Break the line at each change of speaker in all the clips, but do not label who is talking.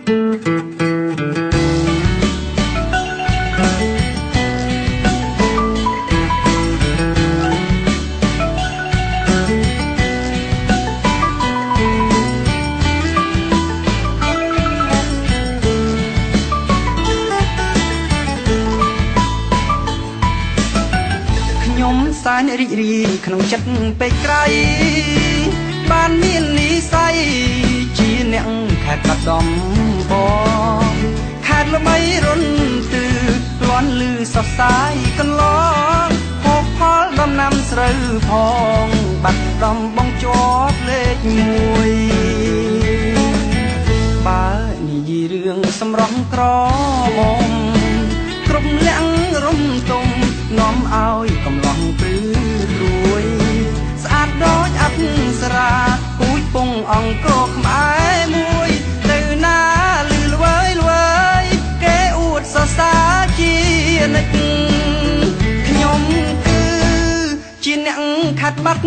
សានរីករាយក្នុងចិត្តពេកក្រៃបានមាននិស័យជាអ្នកខេត្តបាត់ដំបងខេត្តល្បីរុនទឺលាន់លឺសរសៃកន្លងហូបផលដំណាំស្រូវផងបាត់ដំបងជាប់លេខ1បើនិយាយរឿងសម្រស់ក្រមុំគ្រប់លក្ខរំទុំនាំឲ្យកំឡោះព្រឺព្រួយស្អាតដូចអប្សរាពូជពងអង្គរខ្មែរមួយទៅណាលឺល្វើយល្វើយគេអួតសរសើរជានិច្ចខ្ញុំគឺជាអ្នកខាត់បាត់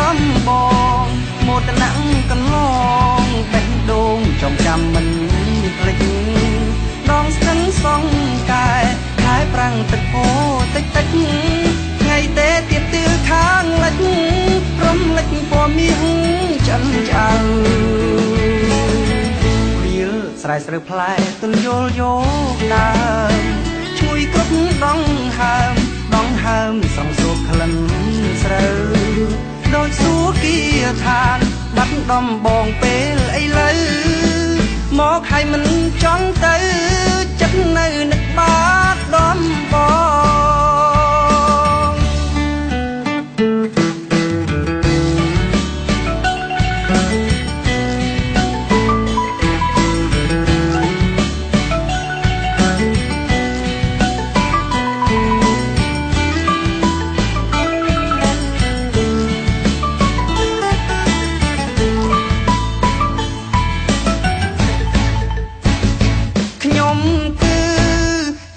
ដំបងមោទនៈកន្លងបេះដូងចំចាំមិនភ្លេចដងស្ទឹងសងកែហើយប្រាំងទឹកពោតិចតិចថ្ងៃទេទៀតទឿខាងលិចព្រមលិចពណ៌មាសចិនចៅវាលស្រែស្រូវផ្លែទុនយល់យកដើមជួយគ្រប់ដងហើមស្រងសូកក្លិនស្រូវដូចសួរគីឋានបាត់ដំបងពេលអីលើមកឲ្យមិនចង់ទៅចិត្តនៅនឹកបាត់ដំបង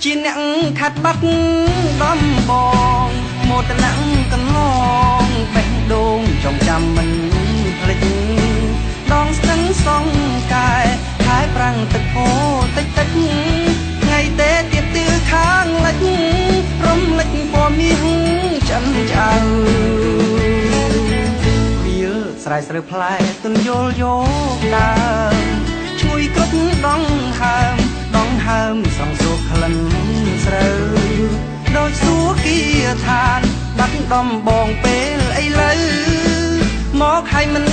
ជាអ្នកខាត់បាត់ដំបងមោទនៈកន្លងបេះដូងចំចាំមិនភ្លេចដងស្ទឹងសងកែហើយប្រាំងទឹកពោតិចតិចថ្ងៃទេទៀតទឿខាងលិចព្រមលិចពណ៌មាសចិនចៅវាលស្រែស្រូវផ្លែទុនយល់យកដើមជួយគ្រប់ដងហើមស្រងសូកក្លិនស្រូវដូចសួរគីឋានបាត់ដំបងពេលអីលើមកឲ្យមិន